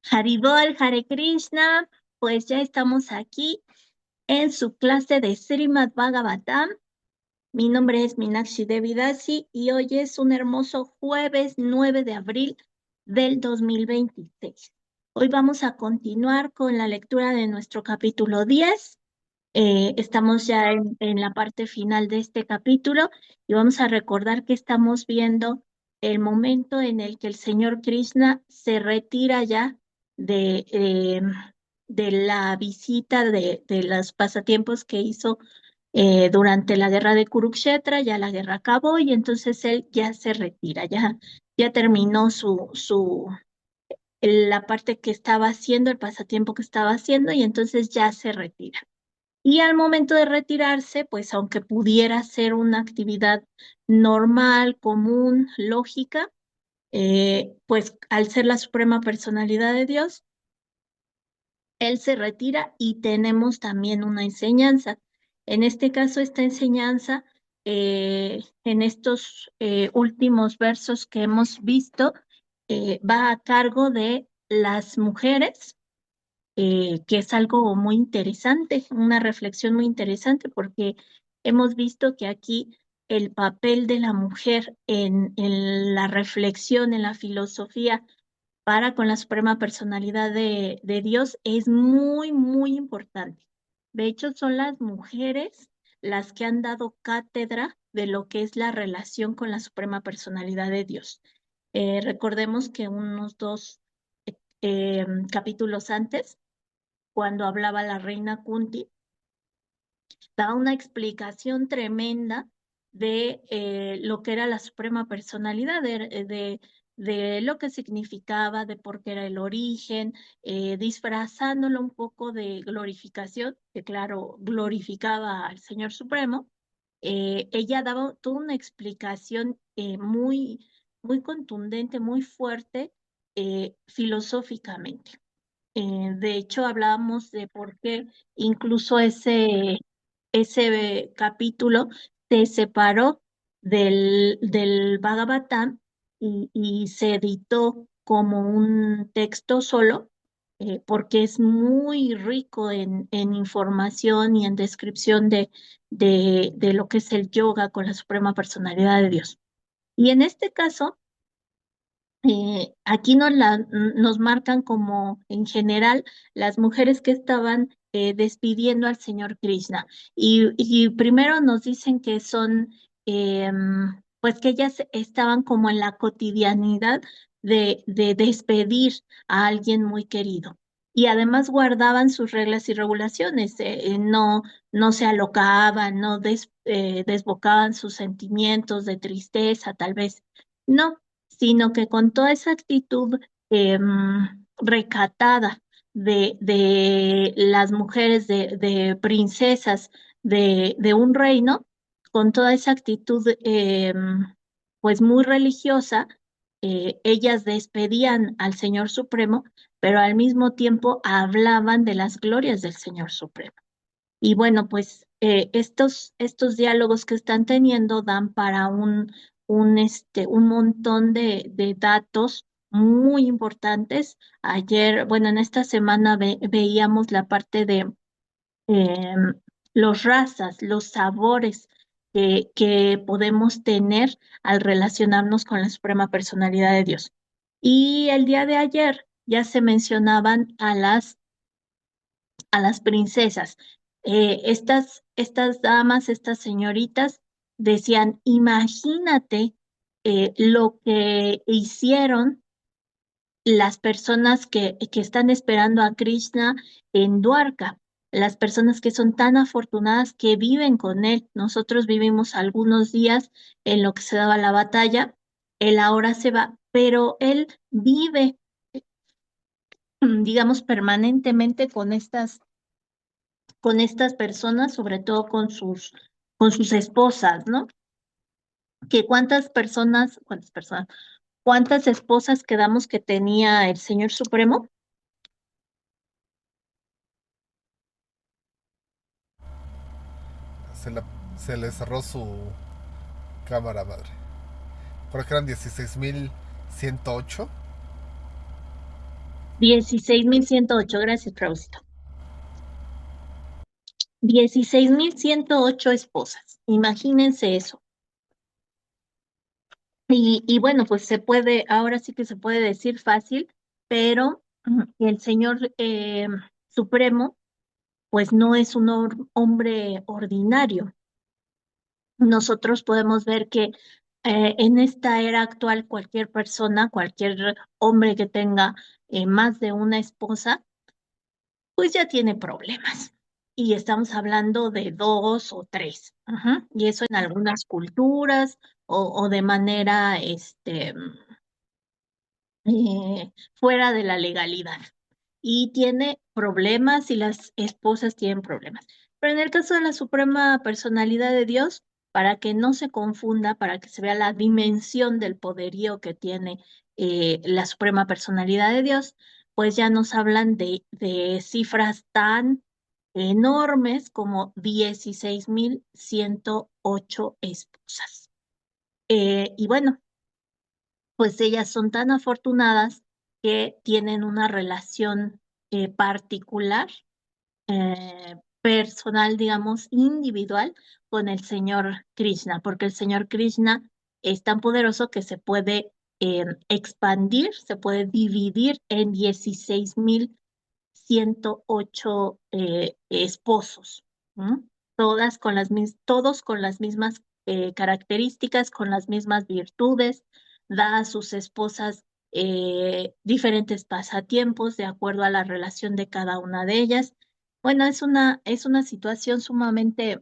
Haribol, Hare Krishna, pues ya estamos aquí en su clase de Srimad Bhagavatam. Mi nombre es Meenakshi Devi Dasi y hoy es un hermoso jueves 9 de abril del 2026. Hoy vamos a continuar con la lectura de nuestro capítulo 10. Estamos ya en la parte final de este capítulo y vamos a recordar que estamos viendo el momento en el que el Señor Krishna se retira ya de, eh, de la visita de los pasatiempos que hizo durante la guerra de Kurukshetra. Ya la guerra acabó y entonces él ya se retira, ya terminó la parte que estaba haciendo, el pasatiempo que estaba haciendo, y entonces ya se retira. Y al momento de retirarse, pues aunque pudiera ser una actividad normal, común, lógica, pues al ser la suprema personalidad de Dios, él se retira y tenemos también una enseñanza. En este caso, esta enseñanza, en estos últimos versos que hemos visto, va a cargo de las mujeres, que es algo muy interesante, una reflexión muy interesante, porque hemos visto que aquí el papel de la mujer en la reflexión, en la filosofía para con la suprema personalidad de Dios es muy, muy importante. De hecho, son las mujeres las que han dado cátedra de lo que es la relación con la suprema personalidad de Dios. Recordemos que unos dos capítulos antes, cuando hablaba la reina Kunti, daba una explicación tremenda de lo que era la suprema personalidad, de lo que significaba, de por qué era el origen, disfrazándolo un poco de glorificación, que claro, glorificaba al Señor Supremo. Ella daba toda una explicación muy, muy contundente, muy fuerte, filosóficamente. De hecho, hablábamos de por qué incluso ese capítulo se separó del Bhagavatam y se editó como un texto solo, porque es muy rico en información y en descripción de lo que es el yoga con la Suprema Personalidad de Dios. Y en este caso, aquí nos marcan como en general las mujeres que estaban despidiendo al señor Krishna. Y primero nos dicen que son, pues que ellas estaban como en la cotidianidad de despedir a alguien muy querido. Y además guardaban sus reglas y regulaciones, no se alocaban, no desbocaban sus sentimientos de tristeza, tal vez. No, sino que con toda esa actitud recatada de las mujeres, de princesas de un reino, con toda esa actitud pues muy religiosa, ellas despedían al Señor Supremo, pero al mismo tiempo hablaban de las glorias del Señor Supremo. Y bueno, pues estos diálogos que están teniendo dan para un montón de datos muy importantes. Ayer, bueno, en esta semana veíamos la parte de em, los razas, los sabores que podemos tener al relacionarnos con la Suprema Personalidad de Dios. Y el día de ayer ya se mencionaban a las princesas. Estas damas, estas señoritas decían, imagínate lo que hicieron las personas que están esperando a Krishna en Dwarka, las personas que son tan afortunadas que viven con él. Nosotros vivimos algunos días en lo que se daba la batalla, él ahora se va, pero él vive, digamos, permanentemente con estas personas, sobre todo con sus esposas, ¿no? Que cuántas esposas quedamos que tenía el Señor Supremo. Se, la- Se le cerró su cámara madre. Creo que eran 16.108. 16.108, gracias, Frausito. 16.108 esposas. Imagínense eso. Y bueno, pues se puede, ahora sí que se puede decir fácil, pero el Señor Supremo, pues no es un hombre ordinario. Nosotros podemos ver que en esta era actual cualquier persona, cualquier hombre que tenga más de una esposa, pues ya tiene problemas. Y estamos hablando de dos o tres. Ajá. Y eso en algunas culturas o de manera fuera de la legalidad. Y tiene problemas y las esposas tienen problemas. Pero en el caso de la Suprema Personalidad de Dios, para que no se confunda, para que se vea la dimensión del poderío que tiene la Suprema Personalidad de Dios, pues ya nos hablan de cifras tan enormes como 16.108 esposas. Y bueno, pues ellas son tan afortunadas que tienen una relación particular, personal, digamos, individual con el Señor Krishna, porque el Señor Krishna es tan poderoso que se puede expandir, se puede dividir en 16.108 esposos, ¿no? Todos con las mismas características, con las mismas virtudes, da a sus esposas diferentes pasatiempos de acuerdo a la relación de cada una de ellas. Bueno, es una situación sumamente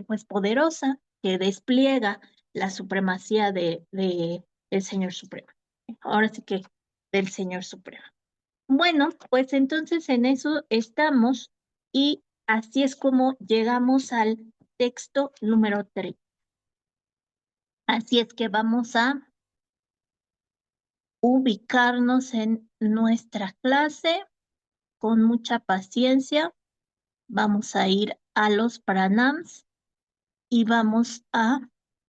pues poderosa que despliega la supremacía de el Señor Supremo. Ahora sí que del Señor Supremo. Bueno, pues entonces en eso estamos y así es como llegamos al texto número 3. Así es que vamos a ubicarnos en nuestra clase con mucha paciencia. Vamos a ir a los pranams y vamos a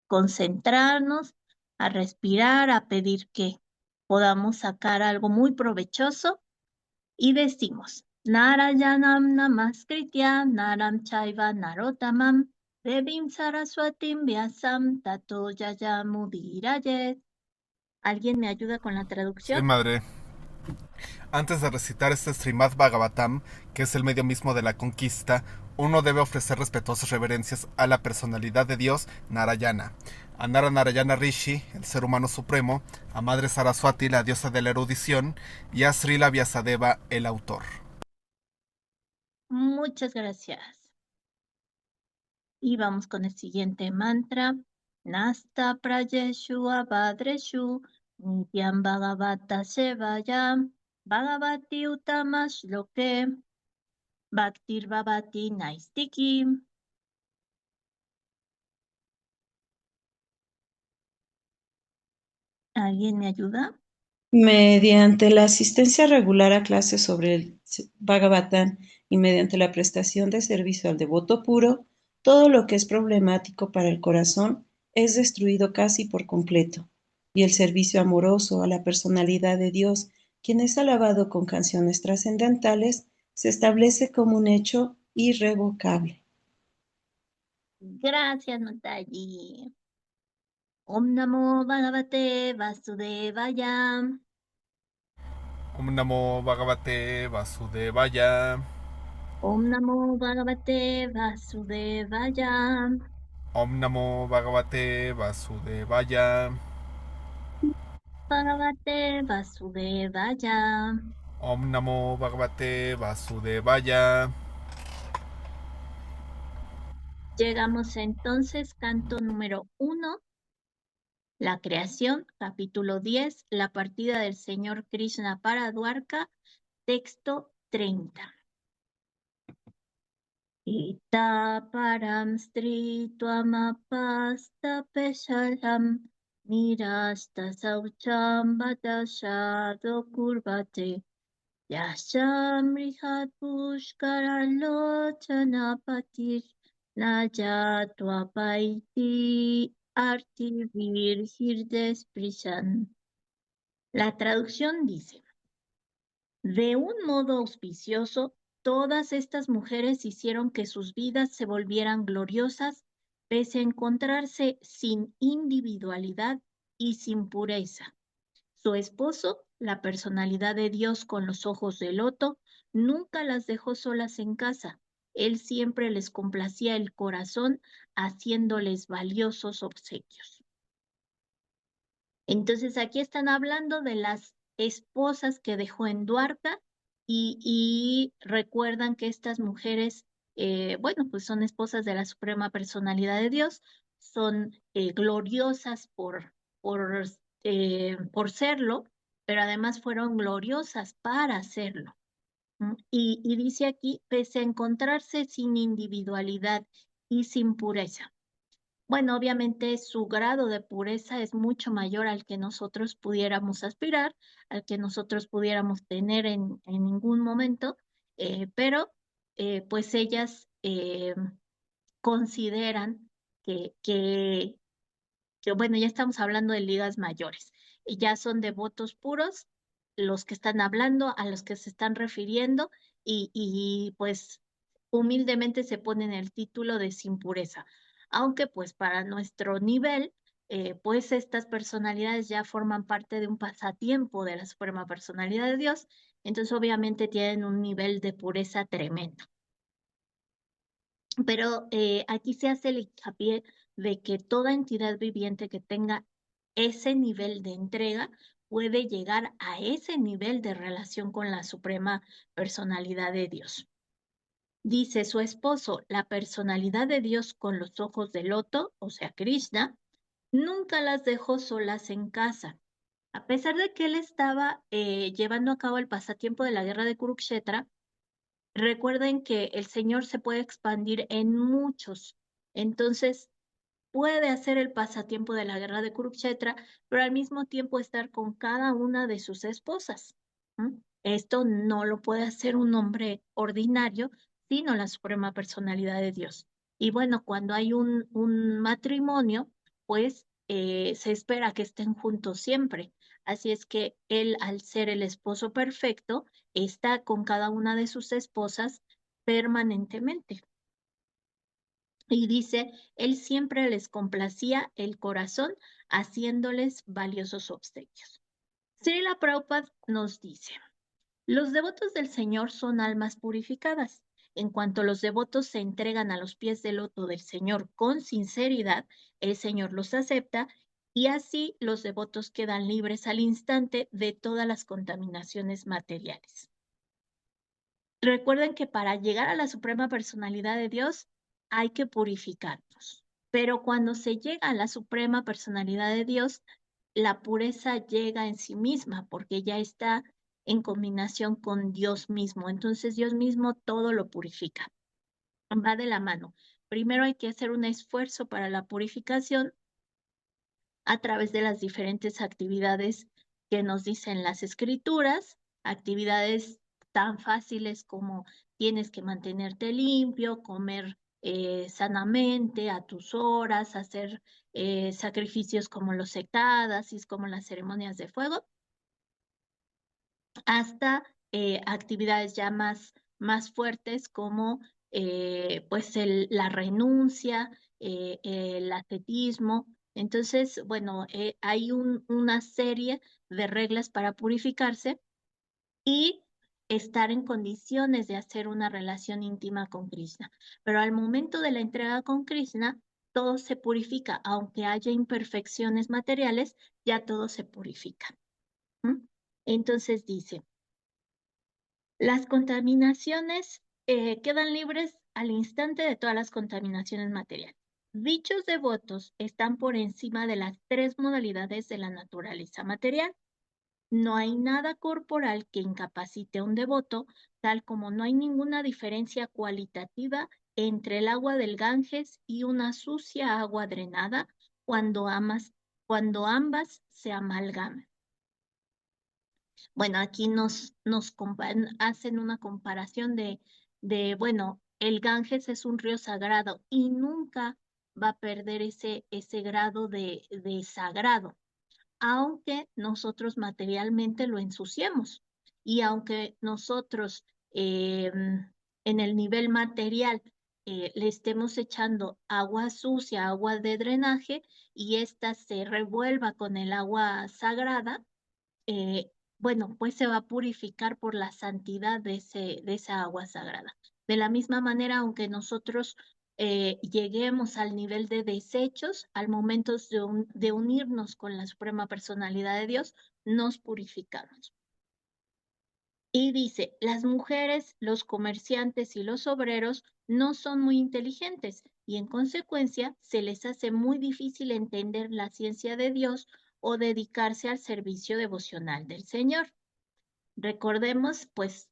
concentrarnos, a respirar, a pedir que podamos sacar algo muy provechoso y decimos, Narayanam Namaskritya Naram Chaiva Narotamam Devim Saraswatim Vyasam Tato Yayamudirayet. ¿Alguien me ayuda con la Sí, traducción? madre. Antes de recitar este Srimad Bhagavatam, que es el medio mismo de la conquista, uno debe ofrecer respetuosas reverencias a la personalidad de Dios Narayana, a Nara Narayana Rishi, el ser humano supremo, a Madre Saraswati, la diosa de la erudición, y a Srila Vyasadeva, el autor. Muchas gracias. Y vamos con el siguiente mantra. Nasta Prajeshu Abhadreshu Nityam Bhagavata Sevayam Bhagavati Utama Shloke Bhaktir Bhavati Naistiki. ¿Alguien me ayuda? Mediante la asistencia regular a clases sobre el Bhagavatam y mediante la prestación de servicio al devoto puro, todo lo que es problemático para el corazón es destruido casi por completo, y el servicio amoroso a la personalidad de Dios, quien es alabado con canciones trascendentales, se establece como un hecho irrevocable. Gracias, Mataji. Om Namo Bhagavate Vasudevaya. Om Namo Bhagavate Vasudevaya. Om Namo Bhagavate Vasudevaya. Om Namo Bhagavate Vasudevaya. Bhagavate Vasudevaya. Om Namo Bhagavate Vasudevaya. Llegamos entonces, canto número 1, la creación, capítulo 10, la partida del Señor Krishna para Dwarka, texto 30. Ita param stri tuamapasta peshalam nirasta saucham badashado kurvate yasham rihat pushkaralochanapatir Nayatvapaiti Artivir Hirdesprishan. La traducción dice, De un modo auspicioso, todas estas mujeres hicieron que sus vidas se volvieran gloriosas, pese a encontrarse sin individualidad y sin pureza. Su esposo, la personalidad de Dios con los ojos de loto, nunca las dejó solas en casa. Él siempre les complacía el corazón, haciéndoles valiosos obsequios. Entonces aquí están hablando de las esposas que dejó en Duarca y recuerdan que estas mujeres, bueno, pues son esposas de la Suprema Personalidad de Dios, son gloriosas por serlo, pero además fueron gloriosas para hacerlo. Y dice aquí, pese a encontrarse sin individualidad y sin pureza. Bueno, obviamente su grado de pureza es mucho mayor al que nosotros pudiéramos aspirar, al que nosotros pudiéramos tener en ningún momento, pero pues ellas consideran que bueno, ya estamos hablando de ligas mayores, y ya son devotos puros los que están hablando, a los que se están refiriendo, y pues humildemente se ponen el título de sin pureza, aunque pues para nuestro nivel, pues estas personalidades ya forman parte de un pasatiempo de la Suprema Personalidad de Dios, entonces obviamente tienen un nivel de pureza tremendo. Pero aquí se hace el hincapié de que toda entidad viviente que tenga ese nivel de entrega puede llegar a ese nivel de relación con la Suprema Personalidad de Dios. Dice su esposo, la personalidad de Dios con los ojos de loto, o sea, Krishna, nunca las dejó solas en casa. A pesar de que él estaba llevando a cabo el pasatiempo de la guerra de Kurukshetra, recuerden que el Señor se puede expandir en muchos. Entonces, puede hacer el pasatiempo de la guerra de Kurukshetra, pero al mismo tiempo estar con cada una de sus esposas. Esto no lo puede hacer un hombre ordinario, sino la suprema personalidad de Dios. Y bueno, cuando hay un matrimonio, pues se espera que estén juntos siempre. Así es que él, al ser el esposo perfecto, está con cada una de sus esposas permanentemente. Y dice, él siempre les complacía el corazón, haciéndoles valiosos obsequios. Srila Prabhupada nos dice, los devotos del Señor son almas purificadas. En cuanto los devotos se entregan a los pies del loto del Señor con sinceridad, el Señor los acepta y así los devotos quedan libres al instante de todas las contaminaciones materiales. Recuerden que para llegar a la suprema personalidad de Dios hay que purificarnos. Pero cuando se llega a la suprema personalidad de Dios, la pureza llega en sí misma porque ya está en combinación con Dios mismo. Entonces Dios mismo todo lo purifica. Va de la mano. Primero hay que hacer un esfuerzo para la purificación a través de las diferentes actividades que nos dicen las escrituras, actividades tan fáciles como tienes que mantenerte limpio, comer sanamente a tus horas, hacer sacrificios como los y como las ceremonias de fuego, hasta actividades ya más fuertes como pues la renuncia, el ascetismo. Entonces, bueno, hay una serie de reglas para purificarse y estar en condiciones de hacer una relación íntima con Krishna. Pero al momento de la entrega con Krishna, todo se purifica, aunque haya imperfecciones materiales, ya todo se purifica. ¿Mm? Entonces dice, las contaminaciones quedan libres al instante de todas las contaminaciones materiales. Dichos devotos están por encima de las tres modalidades de la naturaleza material. No hay nada corporal que incapacite a un devoto, tal como no hay ninguna diferencia cualitativa entre el agua del Ganges y una sucia agua drenada cuando ambas se amalgaman. Bueno, aquí hacen una comparación bueno, el Ganges es un río sagrado y nunca va a perder ese grado de sagrado, aunque nosotros materialmente lo ensuciemos. Y aunque nosotros en el nivel material le estemos echando agua sucia, agua de drenaje, y ésta se revuelva con el agua sagrada, bueno, pues se va a purificar por la santidad de esa agua sagrada. De la misma manera, aunque nosotros lleguemos al nivel de desechos, al momento de unirnos con la Suprema Personalidad de Dios, nos purificamos. Y dice, las mujeres, los comerciantes y los obreros no son muy inteligentes y en consecuencia se les hace muy difícil entender la ciencia de Dios o dedicarse al servicio devocional del Señor. Recordemos, pues,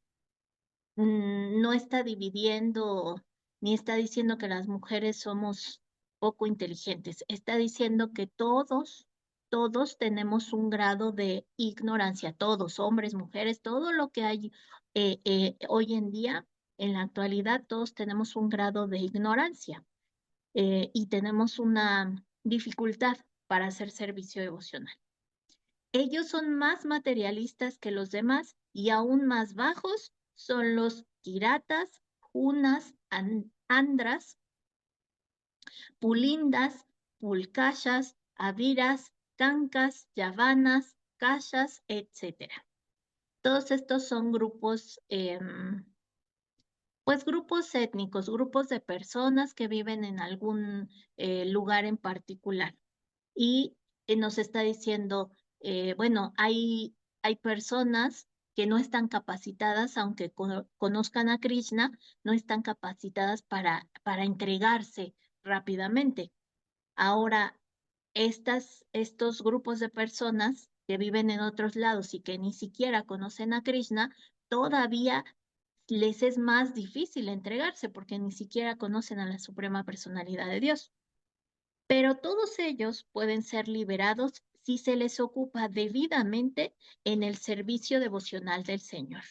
no está dividiendo ni está diciendo que las mujeres somos poco inteligentes. Está diciendo que todos tenemos un grado de ignorancia, todos, hombres, mujeres, todo lo que hay hoy en día, en la actualidad, todos tenemos un grado de ignorancia y tenemos una dificultad para hacer servicio devocional. Ellos son más materialistas que los demás y aún más bajos son los kiratas, junas, andras, pulindas, pulcayas, aviras, cancas, yavanas, kayas, etcétera. Todos estos son grupos, pues grupos étnicos, grupos de personas que viven en algún lugar en particular y nos está diciendo, bueno, hay personas que no están capacitadas, aunque conozcan a Krishna, no están capacitadas para entregarse rápidamente. Ahora, estos grupos de personas que viven en otros lados y que ni siquiera conocen a Krishna, todavía les es más difícil entregarse porque ni siquiera conocen a la Suprema Personalidad de Dios. Pero todos ellos pueden ser liberados si se les ocupa debidamente en el servicio devocional del Señor.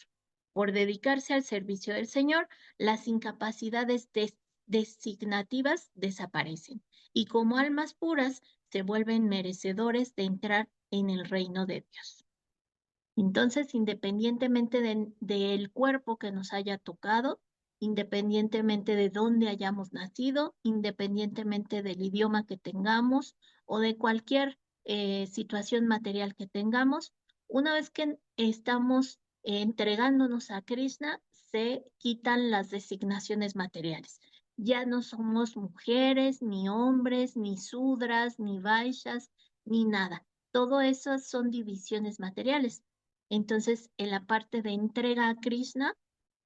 Por dedicarse al servicio del Señor, las incapacidades designativas desaparecen y como almas puras se vuelven merecedores de entrar en el reino de Dios. Entonces, independientemente del cuerpo que nos haya tocado, independientemente de dónde hayamos nacido, independientemente del idioma que tengamos o de cualquier situación material que tengamos, una vez que estamos entregándonos a Krishna, se quitan las designaciones materiales. Ya no somos mujeres, ni hombres, ni sudras, ni vaishas, ni nada. Todo eso son divisiones materiales. Entonces, en la parte de entrega a Krishna,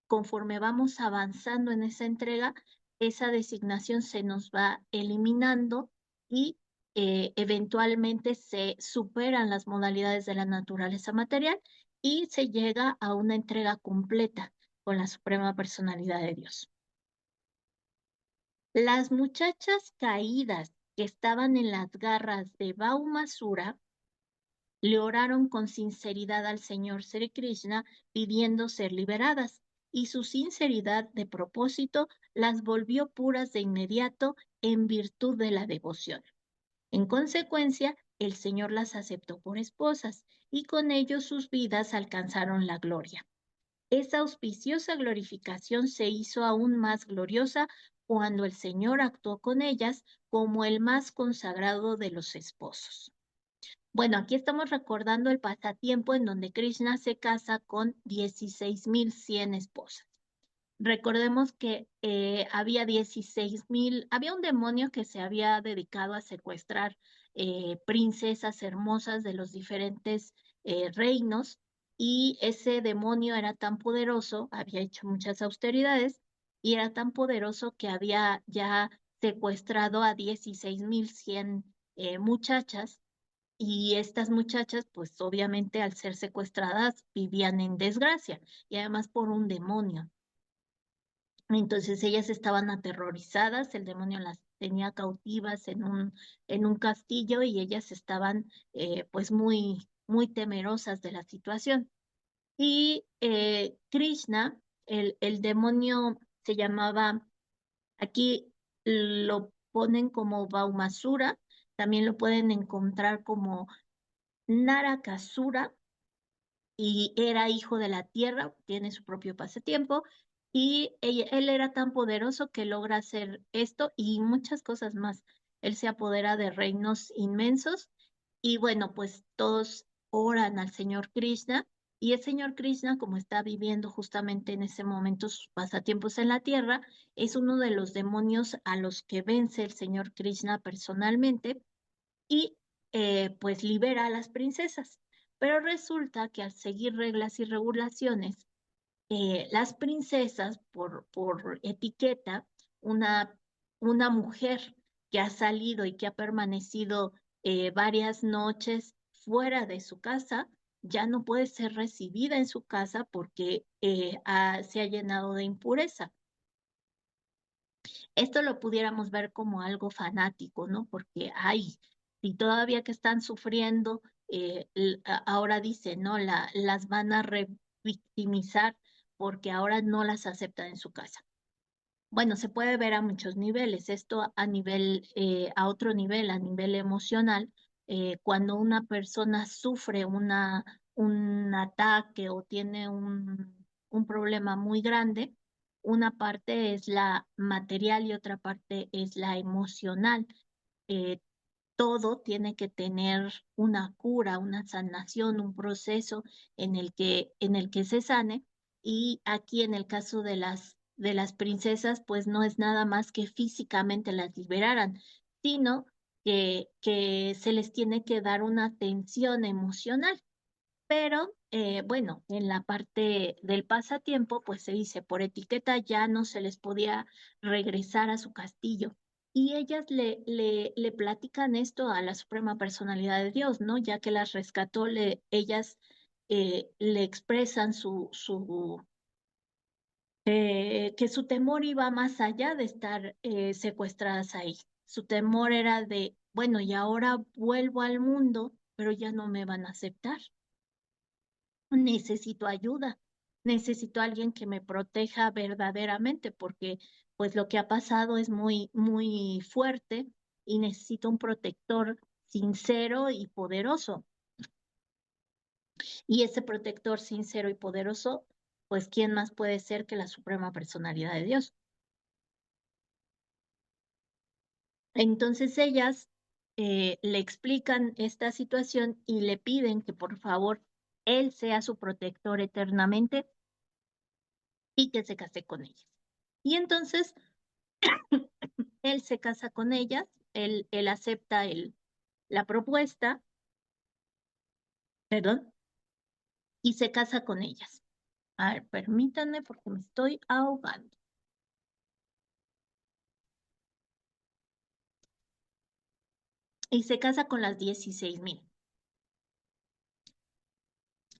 conforme vamos avanzando en esa entrega, esa designación se nos va eliminando y eventualmente se superan las modalidades de la naturaleza material y se llega a una entrega completa con la Suprema Personalidad de Dios. Las muchachas caídas que estaban en las garras de Baumasura le oraron con sinceridad al Señor Sri Krishna pidiendo ser liberadas, y su sinceridad de propósito las volvió puras de inmediato en virtud de la devoción. En consecuencia, el Señor las aceptó por esposas, y con ello sus vidas alcanzaron la gloria. Esa auspiciosa glorificación se hizo aún más gloriosa cuando el Señor actuó con ellas como el más consagrado de los esposos. Bueno, aquí estamos recordando el pasatiempo en donde Krishna se casa con 16.100 esposas. Recordemos que había 16.000, había un demonio que se había dedicado a secuestrar princesas hermosas de los diferentes reinos y ese demonio era tan poderoso, había hecho muchas austeridades y era tan poderoso que había ya secuestrado a 16.100 muchachas y estas muchachas, pues obviamente al ser secuestradas, vivían en desgracia y además por un demonio. Entonces ellas estaban aterrorizadas, el demonio las tenía cautivas en un castillo y ellas estaban pues muy temerosas de la situación. Y Krishna, el demonio se llamaba, aquí lo ponen como Baumasura, también lo pueden encontrar como Narakasura y era hijo de la tierra, tiene su propio pasatiempo, y él era tan poderoso que logra hacer esto y muchas cosas más. Él se apodera de reinos inmensos y bueno, pues todos oran al Señor Krishna y el Señor Krishna, como está viviendo justamente en ese momento sus pasatiempos en la tierra, es uno de los demonios a los que vence el Señor Krishna personalmente y pues libera a las princesas. Pero resulta que al seguir reglas y regulaciones, las princesas, por etiqueta, una, una mujer que ha salido y que ha permanecido varias noches fuera de su casa, ya no puede ser recibida en su casa porque se ha llenado de impureza. Esto lo pudiéramos ver como algo fanático, ¿no? Porque, ay, si todavía que están sufriendo, ahora dice, ¿no? Las van a revictimizar porque ahora no las aceptan en su casa. Bueno, se puede ver a muchos niveles. Esto a nivel, a otro nivel, a nivel emocional, cuando una persona sufre un ataque o tiene un problema muy grande, una parte es la material y otra parte es la emocional. Eh, Todo tiene que tener una cura, una sanación, un proceso en el que se sane. Y aquí en el caso de las princesas, pues no es nada más que físicamente las liberaran, sino que se les tiene que dar una atención emocional. Pero bueno, en la parte del pasatiempo, pues se dice, por etiqueta ya no se les podía regresar a su castillo. Y ellas le platican esto a la Suprema Personalidad de Dios, ¿no? Ya que las rescató, ellas le expresan que su temor iba más allá de estar secuestradas ahí. Su temor era de, bueno, y ahora vuelvo al mundo, pero ya no me van a aceptar. Necesito ayuda, necesito a alguien que me proteja verdaderamente, porque pues lo que ha pasado es muy fuerte y necesito un protector sincero y poderoso. Y ese protector sincero y poderoso, pues ¿quién más puede ser que la Suprema Personalidad de Dios? Entonces ellas le explican esta situación y le piden que por favor él sea su protector eternamente y que se case con ellas. Y entonces él se casa con ellas, él acepta la propuesta, perdón, y se casa con ellas. A ver, permítanme porque me estoy ahogando. Y se casa con las 16,000.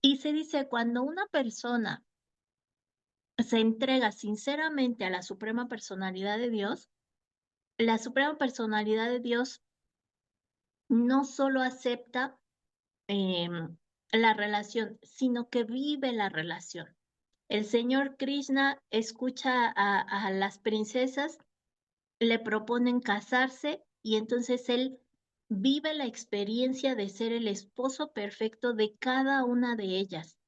Y se dice, cuando una persona se entrega sinceramente a la Suprema Personalidad de Dios, la Suprema Personalidad de Dios no solo acepta la relación, sino que vive la relación. El señor Krishna escucha a las princesas, le proponen casarse y entonces él vive la experiencia de ser el esposo perfecto de cada una de ellas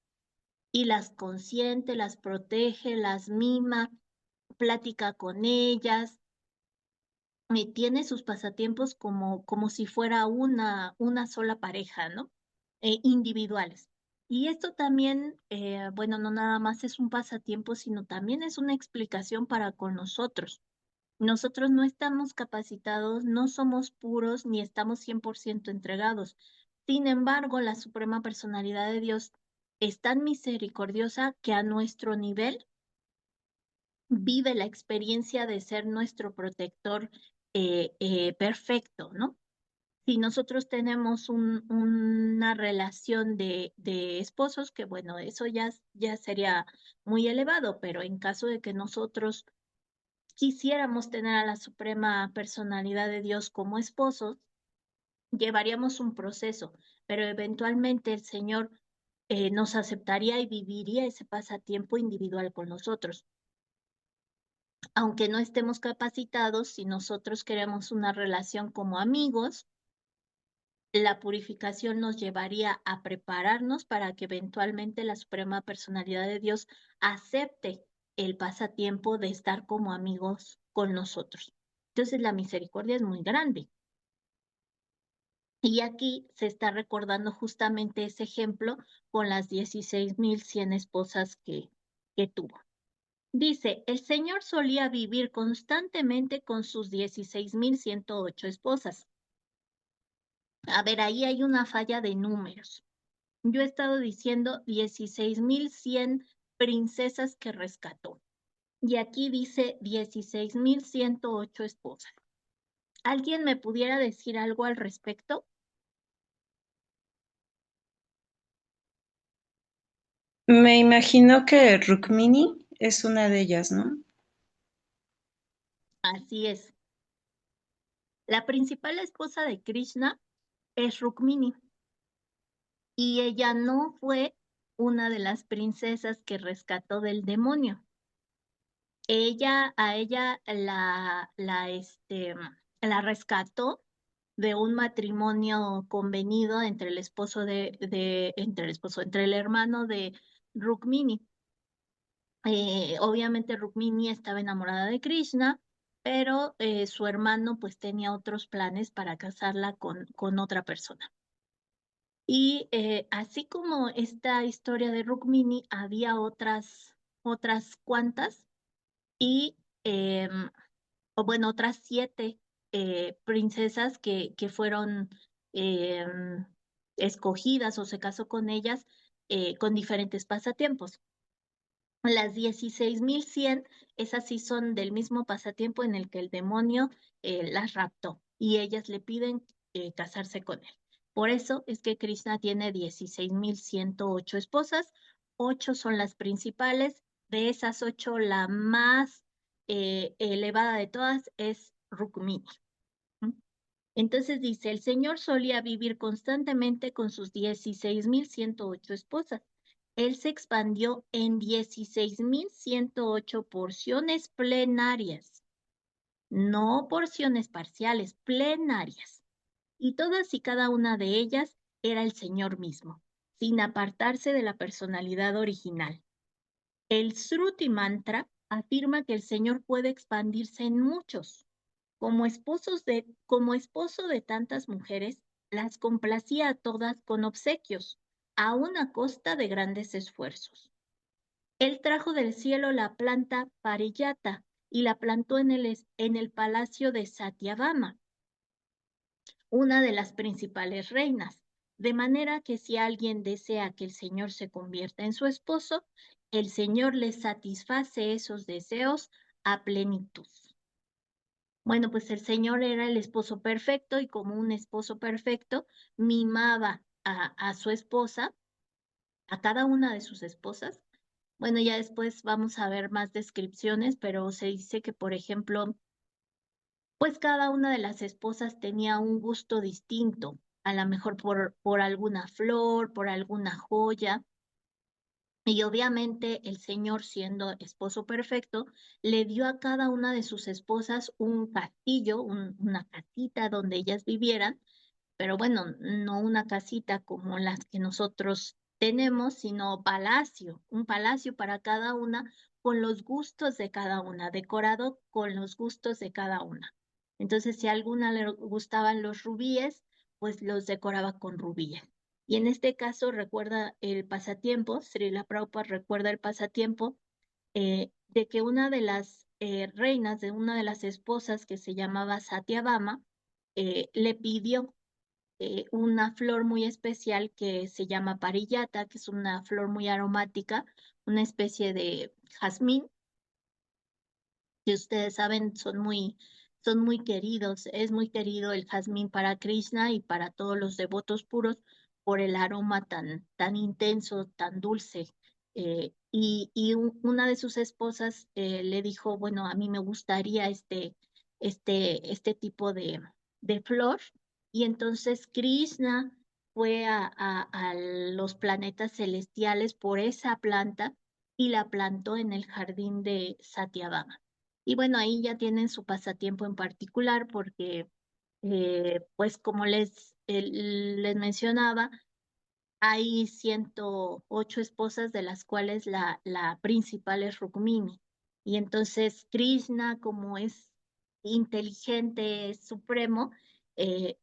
y las consiente, las protege, las mima, platica con ellas, tiene sus pasatiempos como si fuera una sola pareja, ¿no? Individuales. Y esto también, bueno, no nada más es un pasatiempo, sino también es una explicación para con nosotros. Nosotros no estamos capacitados, no somos puros ni estamos 100% entregados. Sin embargo, la Suprema Personalidad de Dios es tan misericordiosa que a nuestro nivel vive la experiencia de ser nuestro protector perfecto, ¿no? Si nosotros tenemos una relación de esposos, que bueno, eso ya sería muy elevado, pero en caso de que nosotros quisiéramos tener a la Suprema Personalidad de Dios como esposos, llevaríamos un proceso, pero eventualmente el Señor nos aceptaría y viviría ese pasatiempo individual con nosotros. Aunque no estemos capacitados, si nosotros queremos una relación como amigos, La purificación nos llevaría a prepararnos para que eventualmente la Suprema Personalidad de Dios acepte el pasatiempo de estar como amigos con nosotros. Entonces la misericordia es muy grande. Y aquí se está recordando justamente ese ejemplo con las 16.100 esposas que tuvo. Dice, el Señor solía vivir constantemente con sus 16.108 esposas. A ver, ahí hay una falla de números. Yo he estado diciendo 16.100 princesas que rescató. Y aquí dice 16.108 esposas. ¿Alguien me pudiera decir algo al respecto? Me imagino que Rukmini es una de ellas, ¿no? Así es. La principal esposa de Krishna es Rukmini y ella no fue una de las princesas que rescató del demonio. A ella la rescató de un matrimonio convenido entre el esposo entre el hermano de Rukmini. Obviamente Rukmini estaba enamorada de Krishna, pero su hermano pues tenía otros planes para casarla con otra persona. Y así como esta historia de Rukmini, había otras cuantas y, o bueno, otras 7 princesas que fueron em, escogidas o se casó con ellas con diferentes pasatiempos. Las 16.100, esas sí son del mismo pasatiempo en el que el demonio las raptó y ellas le piden casarse con él. Por eso es que Krishna tiene 16.108 esposas, 8 son las principales. De esas 8, la más elevada de todas es Rukmini. ¿Mm? Entonces dice, el Señor solía vivir constantemente con sus 16.108 esposas. Él se expandió en 16.108 porciones plenarias, no porciones parciales, plenarias. Y todas y cada una de ellas era el Señor mismo, sin apartarse de la personalidad original. El Sruti Mantra afirma que el Señor puede expandirse en muchos. Como esposo de tantas mujeres, las complacía a todas con obsequios, aun a costa de grandes esfuerzos. Él trajo del cielo la planta pariyata y la plantó en el palacio de Satyabama, una de las principales reinas, de manera que si alguien desea que el Señor se convierta en su esposo, el Señor le satisface esos deseos a plenitud. Bueno, pues el Señor era el esposo perfecto y como un esposo perfecto, mimaba a su esposa, a cada una de sus esposas. Bueno, ya después vamos a ver más descripciones, pero se dice que, por ejemplo, pues cada una de las esposas tenía un gusto distinto, a lo mejor por alguna flor, por alguna joya. Y obviamente el Señor, siendo esposo perfecto, le dio a cada una de sus esposas un castillo, una casita donde ellas vivieran, pero bueno, no una casita como las que nosotros tenemos, sino palacio, un palacio para cada una con los gustos de cada una, decorado con los gustos de cada una. Entonces, si a alguna le gustaban los rubíes, pues los decoraba con rubíes. Y en este caso recuerda el pasatiempo, Srila Prabhupada recuerda el pasatiempo de que una de las reinas, de una de las esposas que se llamaba Satyabama, le pidió una flor muy especial que se llama pariyata, que es una flor muy aromática, una especie de jazmín, que ustedes saben son muy queridos. Es muy querido el jazmín para Krishna y para todos los devotos puros por el aroma tan intenso, tan dulce. Una de sus esposas le dijo, bueno, a mí me gustaría este tipo de flor. Y entonces Krishna fue a los planetas celestiales por esa planta y la plantó en el jardín de Satyabama. Y bueno, ahí ya tienen su pasatiempo en particular porque, pues como les mencionaba, hay 108 esposas, de las cuales la principal es Rukmini. Y entonces Krishna, como es inteligente, es supremo,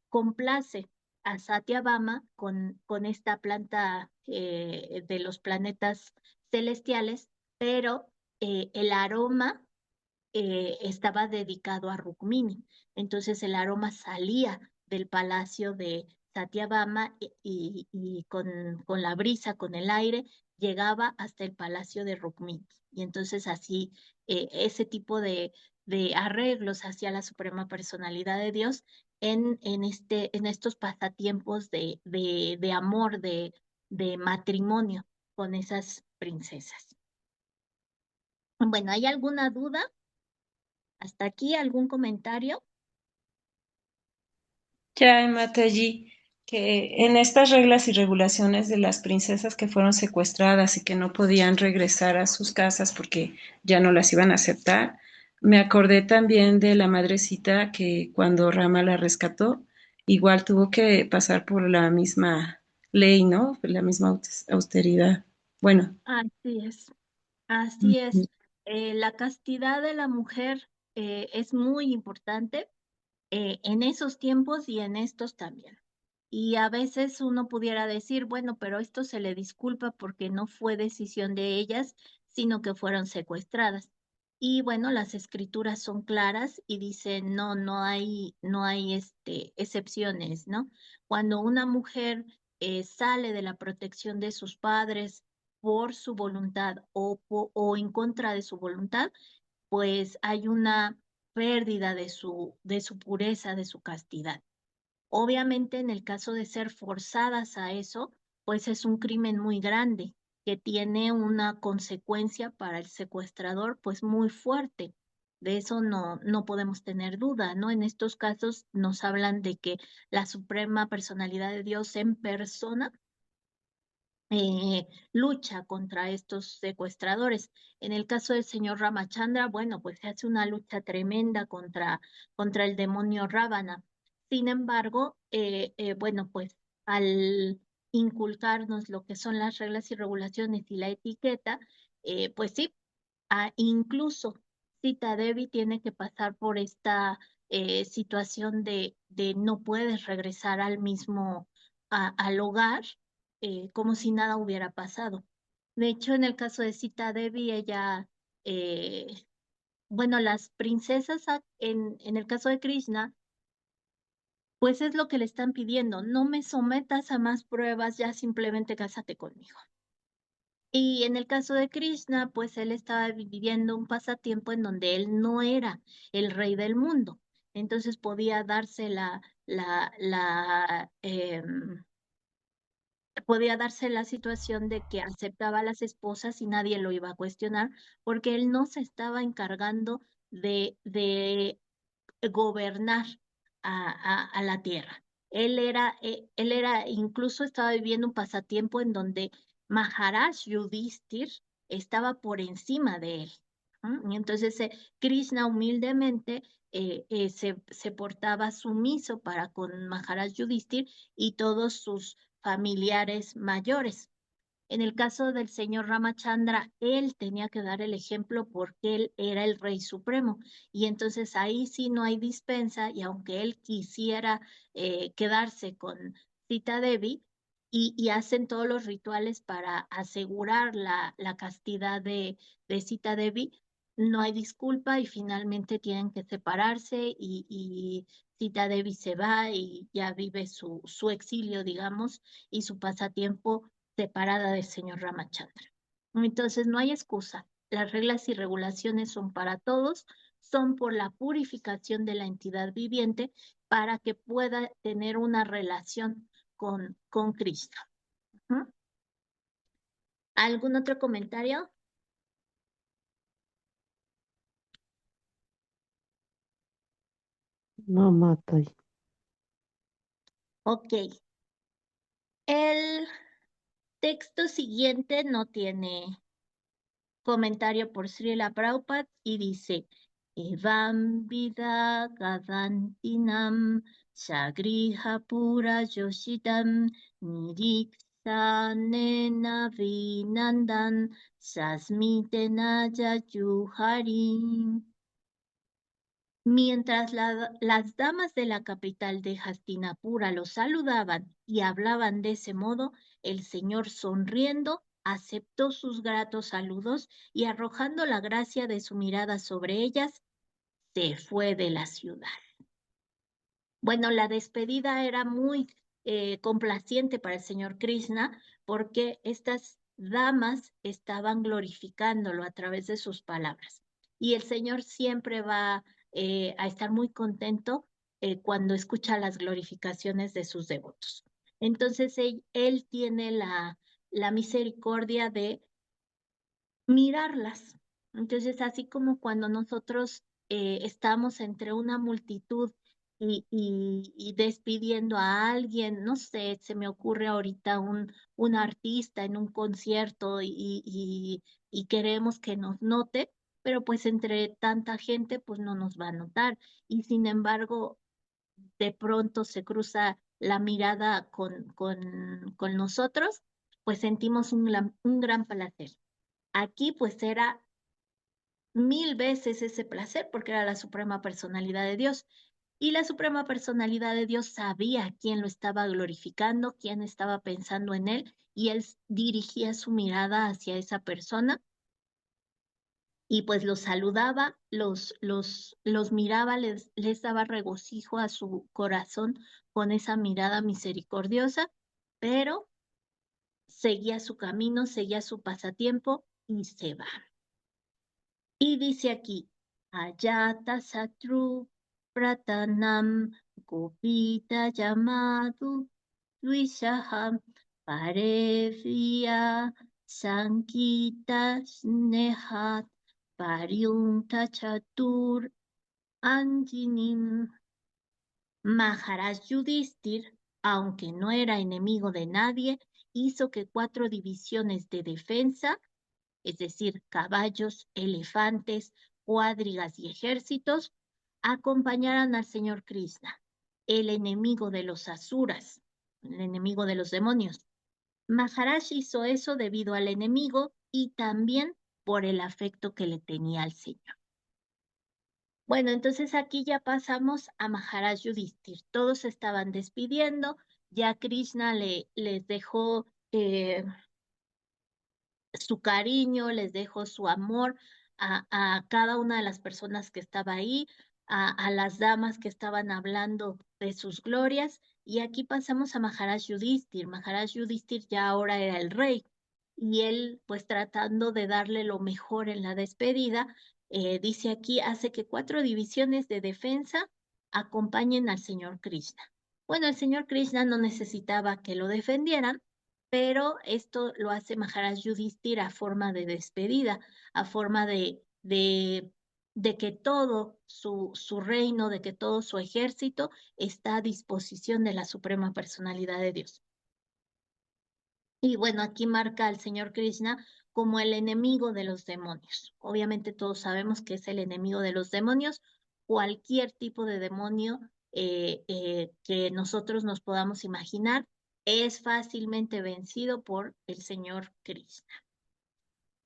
complace a Satyabhama con esta planta de los planetas celestiales, pero el aroma estaba dedicado a Rukmini. Entonces el aroma salía del palacio de Satyabhama y con la brisa, con el aire, llegaba hasta el palacio de Rukmini. Y entonces así ese tipo de arreglos hacia la suprema personalidad de Dios en estos pasatiempos de amor, de matrimonio con esas princesas. Bueno, ¿hay alguna duda? ¿Hasta aquí algún comentario? Ya en Mataji, que en estas reglas y regulaciones de las princesas que fueron secuestradas y que no podían regresar a sus casas porque ya no las iban a aceptar, me acordé también de la madrecita que cuando Rama la rescató, igual tuvo que pasar por la misma ley, ¿no? La misma austeridad. Bueno, Así es, así es. La castidad de la mujer es muy importante en esos tiempos y en estos también. Y a veces uno pudiera decir, bueno, pero esto se le disculpa porque no fue decisión de ellas, sino que fueron secuestradas. Y bueno, las escrituras son claras y dicen, no, no hay excepciones, ¿no? Cuando una mujer sale de la protección de sus padres por su voluntad o en contra de su voluntad, pues hay una pérdida de su pureza, de su castidad. Obviamente, en el caso de ser forzadas a eso, pues es un crimen muy grande que tiene una consecuencia para el secuestrador, pues muy fuerte. De eso no podemos tener duda, ¿no? En estos casos nos hablan de que la suprema personalidad de Dios en persona lucha contra estos secuestradores. En el caso del señor Ramachandra, bueno, pues se hace una lucha tremenda contra el demonio Ravana. Sin embargo, bueno, pues al inculcarnos lo que son las reglas y regulaciones y la etiqueta, pues sí, incluso Sita Devi tiene que pasar por esta situación de no puedes regresar al hogar como si nada hubiera pasado. De hecho, en el caso de Sita Devi, ella, eh, bueno, las princesas en el caso de Krishna, pues es lo que le están pidiendo, no me sometas a más pruebas, ya simplemente cásate conmigo. Y en el caso de Krishna, pues él estaba viviendo un pasatiempo en donde él no era el rey del mundo. Entonces podía darse la situación de que aceptaba a las esposas y nadie lo iba a cuestionar, porque él no se estaba encargando de gobernar a la tierra. Incluso estaba viviendo un pasatiempo en donde Maharaj Yudhishthir estaba por encima de él. Y entonces Krishna humildemente se portaba sumiso para con Maharaj Yudhishthir y todos sus familiares mayores. En el caso del señor Ramachandra, él tenía que dar el ejemplo porque él era el rey supremo. Y entonces ahí sí no hay dispensa y aunque él quisiera quedarse con Sita Devi y hacen todos los rituales para asegurar la castidad de Sita Devi, no hay disculpa y finalmente tienen que separarse y Sita Devi se va y ya vive su exilio, digamos, y su pasatiempo separada del señor Ramachandra. Entonces, no hay excusa. Las reglas y regulaciones son para todos, son por la purificación de la entidad viviente para que pueda tener una relación con Cristo. ¿Mm? ¿Algún otro comentario? No, Mataji. Ok. El texto siguiente no tiene comentario por Srila Prabhupada y dice, Evam vida gadantinam Shagriha pura yoshidam niriksanena vinandan sasmitena yayuharim. Mientras las damas de la capital de Hastinapura lo saludaban y hablaban de ese modo, el señor sonriendo aceptó sus gratos saludos y arrojando la gracia de su mirada sobre ellas, se fue de la ciudad. Bueno, la despedida era muy complaciente para el señor Krishna porque estas damas estaban glorificándolo a través de sus palabras. Y el señor siempre va a estar muy contento cuando escucha las glorificaciones de sus devotos. Entonces él tiene la misericordia de mirarlas. Entonces, así como cuando nosotros estamos entre una multitud y despidiendo a alguien, no sé, se me ocurre ahorita un artista en un concierto y queremos que nos note, pero pues entre tanta gente, pues no nos va a notar. Y sin embargo, de pronto se cruza la mirada con nosotros, pues sentimos un gran placer. Aquí pues era mil veces ese placer porque era la suprema personalidad de Dios. Y la suprema personalidad de Dios sabía quién lo estaba glorificando, quién estaba pensando en él, y él dirigía su mirada hacia esa persona y pues los saludaba, los miraba, les daba regocijo a su corazón con esa mirada misericordiosa, pero seguía su camino, seguía su pasatiempo y se va. Y dice aquí, Ayata Satru Pratanam Gopita llamado Dvishaham Parevia Sankita Snehat Pariunta Chatur Anjinim. Maharaj Yudhishthir, aunque no era enemigo de nadie, hizo que 4 divisiones de defensa, es decir, caballos, elefantes, cuadrigas y ejércitos, acompañaran al señor Krishna, el enemigo de los asuras, el enemigo de los demonios. Maharaj hizo eso debido al enemigo y también por el afecto que le tenía al señor. Bueno, entonces aquí ya pasamos a Maharaj Yudhishthir. Todos se estaban despidiendo, ya Krishna les dejó su cariño, les dejo su amor a cada una de las personas que estaba ahí, a las damas que estaban hablando de sus glorias. Y aquí pasamos a Maharaj Yudhishthir. Maharaj Yudhishthir ya ahora era el rey y él, pues tratando de darle lo mejor en la despedida, dice aquí, hace que 4 divisiones de defensa acompañen al señor Krishna. Bueno, el señor Krishna no necesitaba que lo defendieran, pero esto lo hace Maharaj Yudhishthir a forma de despedida, a forma de que todo su reino, de que todo su ejército está a disposición de la Suprema Personalidad de Dios. Y bueno, aquí marca al Señor Krishna como el enemigo de los demonios. Obviamente todos sabemos que es el enemigo de los demonios, cualquier tipo de demonio que nosotros nos podamos imaginar es fácilmente vencido por el Señor Krishna.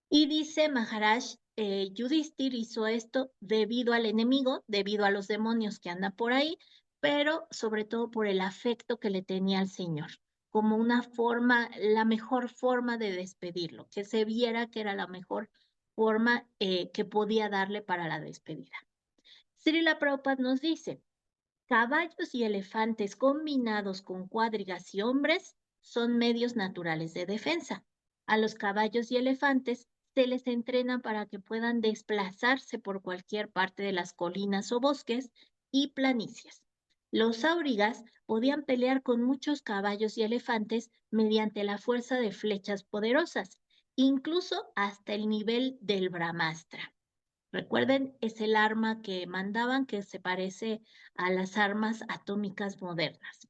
Y dice Maharaj, Yudhishthir hizo esto debido al enemigo, debido a los demonios que andan por ahí, pero sobre todo por el afecto que le tenía al Señor, como una forma, la mejor forma de despedirlo, que se viera que era la mejor forma que podía darle para la despedida. Srila Prabhupada nos dice, caballos y elefantes combinados con cuadrigas y hombres son medios naturales de defensa. A los caballos y elefantes se les entrena para que puedan desplazarse por cualquier parte de las colinas o bosques y planicies. Los aurigas podían pelear con muchos caballos y elefantes mediante la fuerza de flechas poderosas, incluso hasta el nivel del Brahmastra. Recuerden, es el arma que mandaban que se parece a las armas atómicas modernas.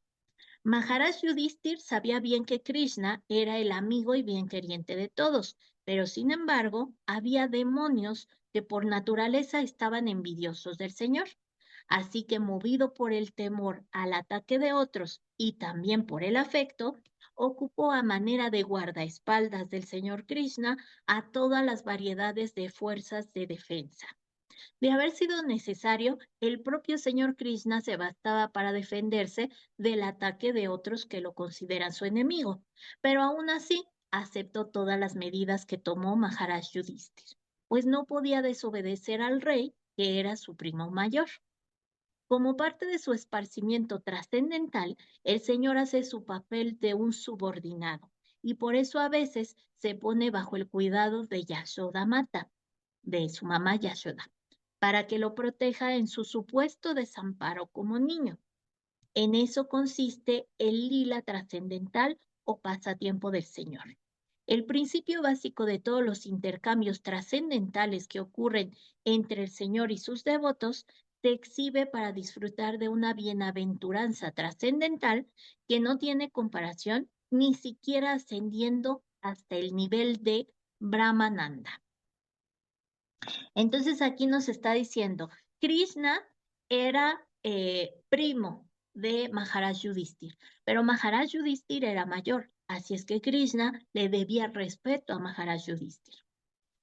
Maharaj Yudhishthir sabía bien que Krishna era el amigo y bien queriente de todos, pero sin embargo había demonios que por naturaleza estaban envidiosos del Señor. Así que movido por el temor al ataque de otros y también por el afecto, ocupó a manera de guardaespaldas del señor Krishna a todas las variedades de fuerzas de defensa. De haber sido necesario, el propio señor Krishna se bastaba para defenderse del ataque de otros que lo consideran su enemigo, pero aún así aceptó todas las medidas que tomó Maharaj Yudhishthir, pues no podía desobedecer al rey, que era su primo mayor. Como parte de su esparcimiento trascendental, el Señor hace su papel de un subordinado y por eso a veces se pone bajo el cuidado de Yashoda Mata, de su mamá Yashoda, para que lo proteja en su supuesto desamparo como niño. En eso consiste el lila trascendental o pasatiempo del Señor. El principio básico de todos los intercambios trascendentales que ocurren entre el Señor y sus devotos se exhibe para disfrutar de una bienaventuranza trascendental que no tiene comparación ni siquiera ascendiendo hasta el nivel de Brahmananda. Entonces aquí nos está diciendo, Krishna era primo de Maharaj Yudhishthir, pero Maharaj Yudhishthir era mayor, así es que Krishna le debía respeto a Maharaj Yudhishthir.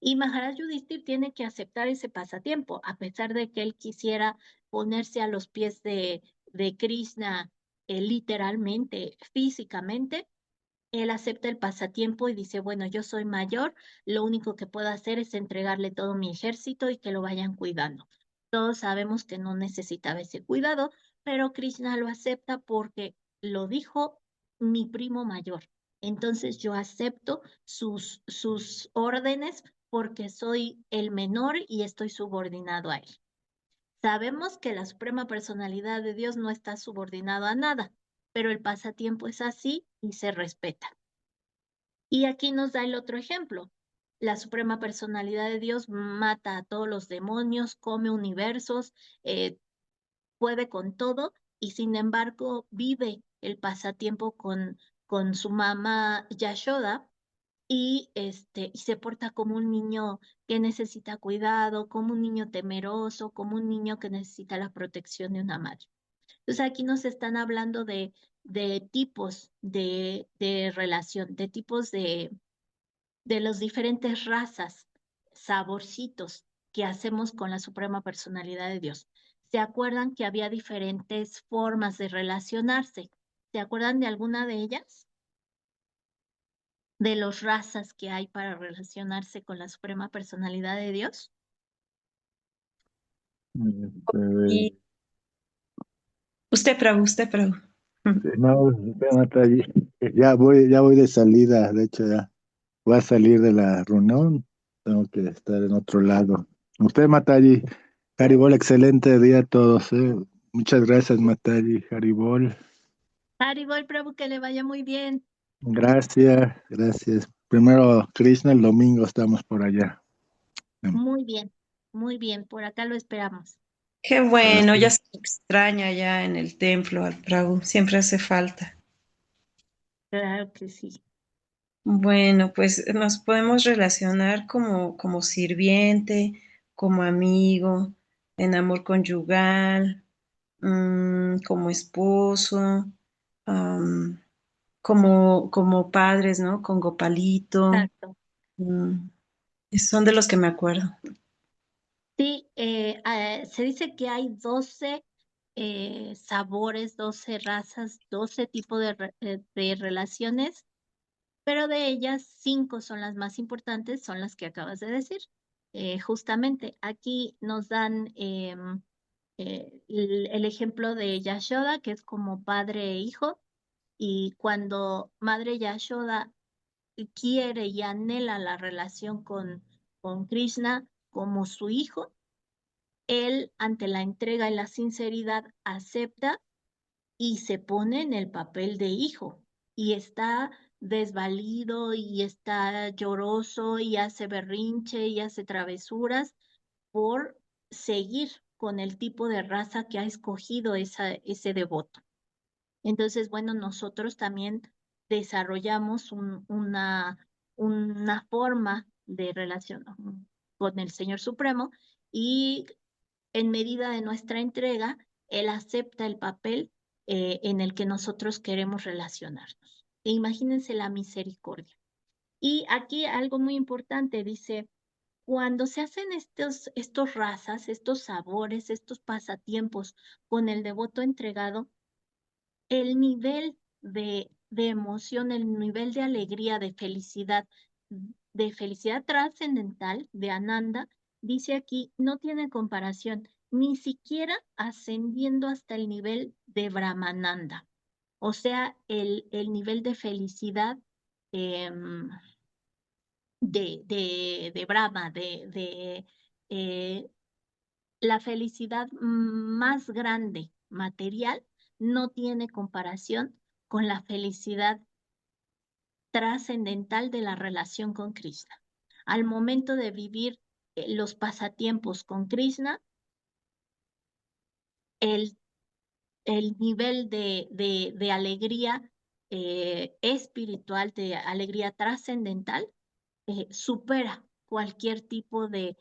Y Maharaj Yudhishthir tiene que aceptar ese pasatiempo, a pesar de que él quisiera ponerse a los pies de Krishna literalmente, físicamente. Él acepta el pasatiempo y dice, bueno, yo soy mayor, lo único que puedo hacer es entregarle todo mi ejército y que lo vayan cuidando. Todos sabemos que no necesitaba ese cuidado, pero Krishna lo acepta porque lo dijo mi primo mayor. Entonces yo acepto sus órdenes porque soy el menor y estoy subordinado a él. Sabemos que la suprema personalidad de Dios no está subordinado a nada, pero el pasatiempo es así y se respeta. Y aquí nos da el otro ejemplo. La suprema personalidad de Dios mata a todos los demonios, come universos, eh, puede con todo y sin embargo vive el pasatiempo con su mamá Yashoda y se porta como un niño que necesita cuidado, como un niño temeroso, como un niño que necesita la protección de una madre. Entonces aquí nos están hablando de tipos de relación, de tipos de las diferentes razas, saborcitos que hacemos con la Suprema Personalidad de Dios. ¿Se acuerdan que había diferentes formas de relacionarse? ¿Se acuerdan de alguna de ellas? De las razas que hay para relacionarse con la Suprema Personalidad de Dios. Y usted, Prabhu. No, espérate allí. Ya voy de salida, de hecho ya voy a salir de la reunión, tengo que estar en otro lado. Usted, Mataji, Haribol, excelente día a todos, eh. Muchas gracias, Mataji, Haribol. Haribol Prabhu, que le vaya muy bien. Gracias, gracias. Primero Krishna, el domingo estamos por allá. Muy bien, por acá lo esperamos. Qué bueno, ya Gracias. se extraña ya en el templo al Prabhu, siempre hace falta. Claro que sí. Bueno, pues nos podemos relacionar como sirviente, como amigo, en amor conyugal, como esposo, am, como padres, ¿no? Con Gopalito. Exacto. mm, Son de los que me acuerdo. Sí, se dice que hay 12 sabores, 12 razas, 12 tipos de relaciones, pero de ellas 5 son las más importantes, son las que acabas de decir. Justamente aquí nos dan el ejemplo de Yashoda, que es como padre e hijo, y cuando madre Yashoda quiere y anhela la relación con Krishna como su hijo, él, ante la entrega y la sinceridad, acepta y se pone en el papel de hijo y está desvalido y está lloroso y hace berrinche y hace travesuras por seguir con el tipo de raza que ha escogido ese devoto. Entonces, bueno, nosotros también desarrollamos una forma de relación con el Señor Supremo y en medida de nuestra entrega, Él acepta el papel en el que nosotros queremos relacionarnos. E imagínense la misericordia. Y aquí algo muy importante, dice, cuando se hacen estos razas, estos sabores, estos pasatiempos con el devoto entregado, el nivel de emoción, el nivel de felicidad trascendental de Ananda, dice aquí, no tiene comparación, ni siquiera ascendiendo hasta el nivel de Brahmananda, o sea, el nivel de felicidad em, de Brahma, eh, la felicidad más grande material no tiene comparación con la felicidad trascendental de la relación con Krishna. Al momento de vivir los pasatiempos con Krishna, el, el nivel de alegría espiritual, de alegría trascendental, supera cualquier tipo de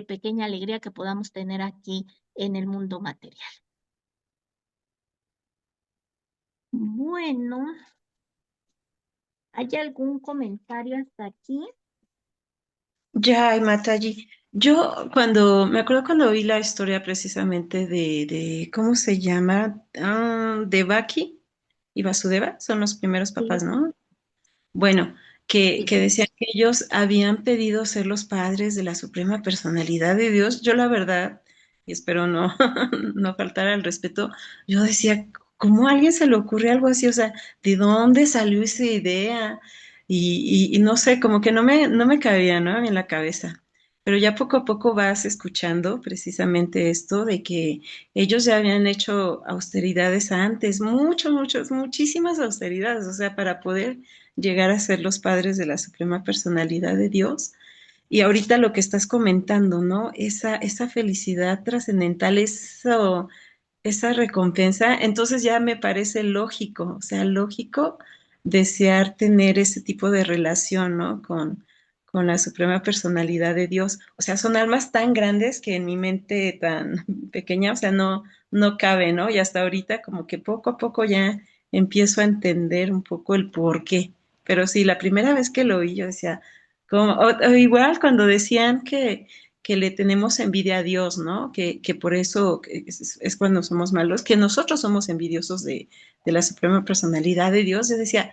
pequeña alegría que podamos tener aquí en el mundo material. Bueno, ¿hay algún comentario hasta aquí? Ya, y Mataji. Me acuerdo cuando vi la historia precisamente de ¿cómo se llama? Devaki y Vasudeva, son los primeros papás, Sí, ¿no? Bueno, sí. que decían que ellos habían pedido ser los padres de la Suprema Personalidad de Dios. Yo la verdad, y espero no, no faltar al respeto, yo decía, ¿cómo a alguien se le ocurre algo así? O sea, ¿de dónde salió esa idea? Y no sé, como que no me cabía, ¿no? En la cabeza. Pero ya poco a poco vas escuchando precisamente esto de que ellos ya habían hecho austeridades antes, muchísimas austeridades, o sea, para poder llegar a ser los padres de la Suprema Personalidad de Dios. Y ahorita lo que estás comentando, ¿no? Esa felicidad trascendental, esa recompensa, entonces ya me parece lógico, o sea, lógico desear tener ese tipo de relación, ¿no? Con la Suprema Personalidad de Dios. O sea, son almas tan grandes que en mi mente tan pequeña, o sea, no cabe, ¿no? Y hasta ahorita como que poco a poco ya empiezo a entender un poco el por qué. Pero sí, la primera vez que lo oí, yo decía, o igual cuando decían que le tenemos envidia a Dios, ¿no? Que por eso es cuando somos malos, que nosotros somos envidiosos de la Suprema Personalidad de Dios. Yo decía,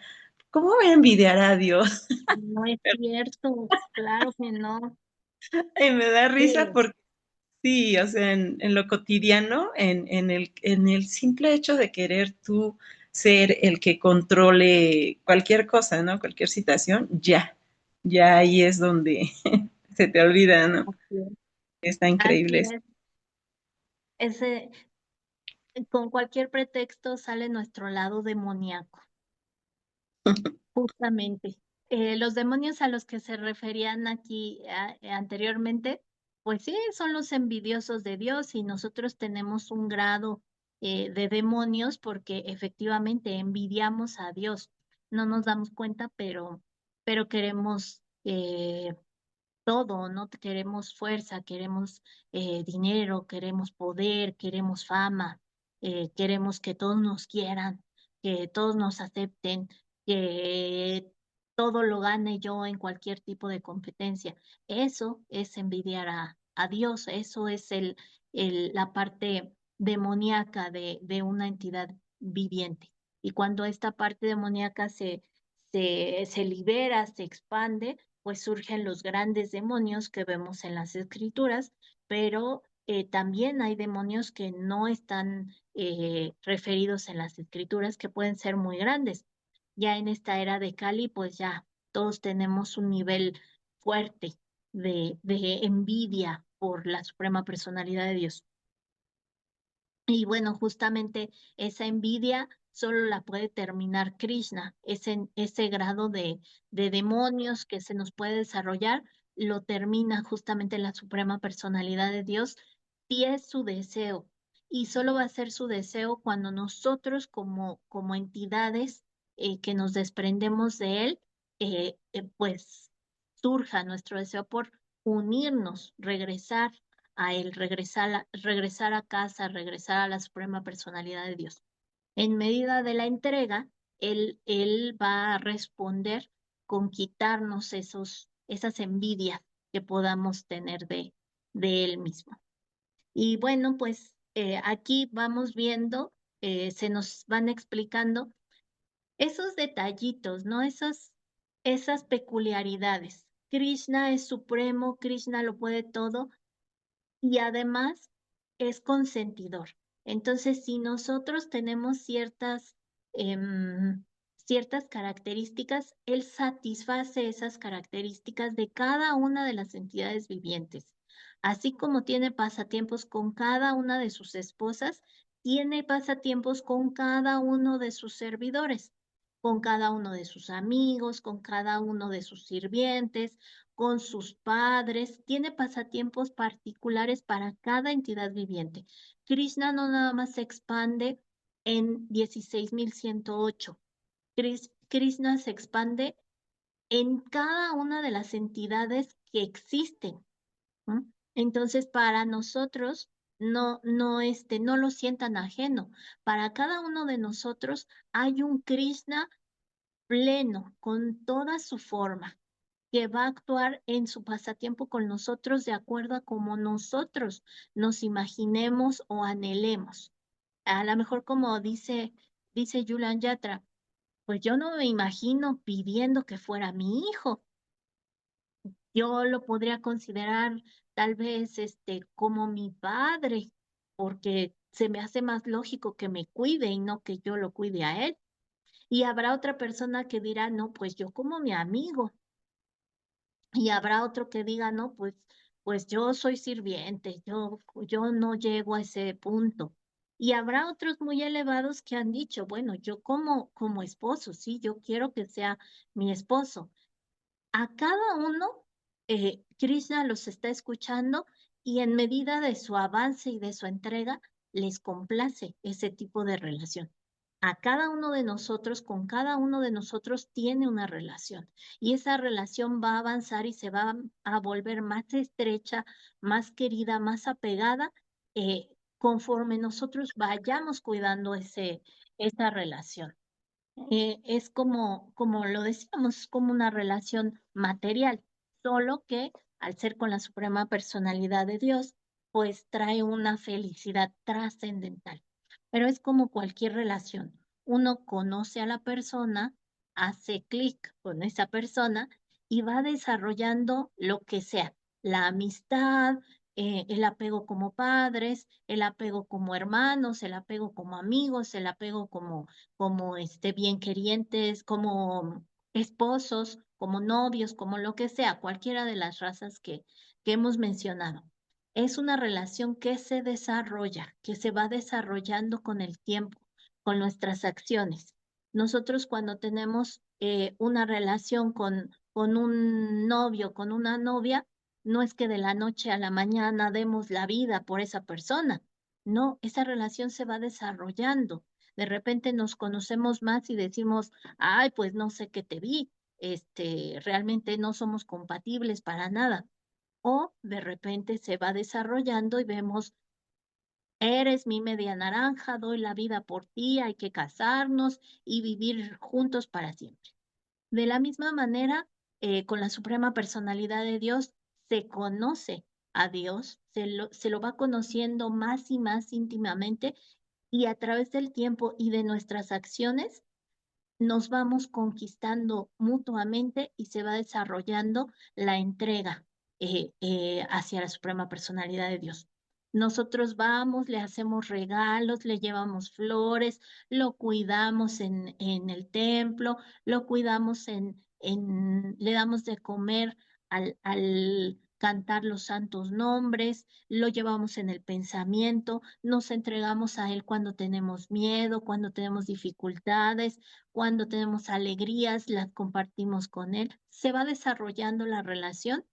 ¿cómo voy a envidiar a Dios? No es cierto, claro que no. Y me da risa Sí, porque sí, o sea, en lo cotidiano, en el simple hecho de querer tú ser el que controle cualquier cosa, ¿no? Cualquier situación, ya ahí es donde se te olvida, ¿no? así es. Está Así increíble. es. Ese, con cualquier pretexto sale nuestro lado demoníaco, justamente. Los demonios a los que se referían aquí anteriormente, pues sí, son los envidiosos de Dios y nosotros tenemos un grado de demonios porque efectivamente envidiamos a Dios. No nos damos cuenta, pero queremos todo, ¿no? Queremos fuerza, queremos dinero, queremos poder, queremos fama, queremos que todos nos quieran, que todos nos acepten, que todo lo gane yo en cualquier tipo de competencia. Eso es envidiar a Dios, eso es la parte demoníaca de una entidad viviente. Y cuando esta parte demoníaca se libera, se expande, pues surgen los grandes demonios que vemos en las escrituras, pero también hay demonios que no están referidos en las escrituras, que pueden ser muy grandes. Ya en esta era de Cali, pues ya todos tenemos un nivel fuerte de envidia por la suprema personalidad de Dios. Y bueno, justamente esa envidia solo la puede terminar Krishna. Ese grado de demonios que se nos puede desarrollar lo termina justamente la suprema personalidad de Dios, si es su deseo. Y solo va a ser su deseo cuando nosotros como entidades que nos desprendemos de él, pues surja nuestro deseo por unirnos, regresar a él, regresar a casa, regresar a la suprema personalidad de Dios. En medida de la entrega, él va a responder con quitarnos esas envidias que podamos tener de él mismo. Y bueno, pues aquí vamos viendo, se nos van explicando esos detallitos, ¿no? Esas peculiaridades. Krishna es supremo, Krishna lo puede todo y además es consentidor. Entonces, si nosotros tenemos em, ciertas características, él satisface esas características de cada una de las entidades vivientes. Así como tiene pasatiempos con cada una de sus esposas, tiene pasatiempos con cada uno de sus servidores, con cada uno de sus amigos, con cada uno de sus sirvientes, con sus padres, tiene pasatiempos particulares para cada entidad viviente. Krishna no nada más se expande en 16.108. Krishna se expande en cada una de las entidades que existen. ¿M? Entonces, para nosotros, no lo sientan ajeno. Para cada uno de nosotros hay un Krishna pleno, con toda su forma que va a actuar en su pasatiempo con nosotros de acuerdo a como nosotros nos imaginemos o anhelemos. A lo mejor como dice Yulan Yatra, pues yo no me imagino pidiendo que fuera mi hijo. Yo lo podría considerar tal vez como mi padre, porque se me hace más lógico que me cuide y no que yo lo cuide a él. Y habrá otra persona que dirá, no, pues yo como mi amigo. Y habrá otro que diga, no, pues yo soy sirviente, yo no llego a ese punto. Y habrá otros muy elevados que han dicho, bueno, yo como esposo, sí, yo quiero que sea mi esposo. A cada uno, Krishna los está escuchando y en medida de su avance y de su entrega, les complace ese tipo de relación. A cada uno de nosotros, con cada uno de nosotros tiene una relación y esa relación va a avanzar y se va a volver más estrecha, más querida, más apegada, conforme nosotros vayamos cuidando esa relación. Es como lo decíamos, como una relación material, solo que al ser con la suprema personalidad de Dios, pues trae una felicidad trascendental. Pero es como cualquier relación. Uno conoce a la persona, hace clic con esa persona y va desarrollando lo que sea, la amistad, el apego como padres, el apego como hermanos, el apego como amigos, el apego como bien querientes, como esposos, como novios, como lo que sea, cualquiera de las razas que hemos mencionado. Es una relación que se desarrolla, que se va desarrollando con el tiempo, con nuestras acciones. Nosotros cuando tenemos una relación con un novio, con una novia, no es que de la noche a la mañana demos la vida por esa persona. No, esa relación se va desarrollando. De repente nos conocemos más y decimos, ay, pues no sé qué te vi, realmente no somos compatibles para nada. O de repente se va desarrollando y vemos, eres mi media naranja, doy la vida por ti, hay que casarnos y vivir juntos para siempre. De la misma manera, con la suprema personalidad de Dios, se conoce a Dios, se lo va conociendo más y más íntimamente y a través del tiempo y de nuestras acciones nos vamos conquistando mutuamente y se va desarrollando la entrega hacia la suprema personalidad de Dios. Nosotros vamos, le hacemos regalos, le llevamos flores, lo cuidamos en el templo, lo cuidamos le damos de comer al cantar los santos nombres, lo llevamos en el pensamiento, nos entregamos a Él cuando tenemos miedo, cuando tenemos dificultades, cuando tenemos alegrías, las compartimos con Él. Se va desarrollando la relación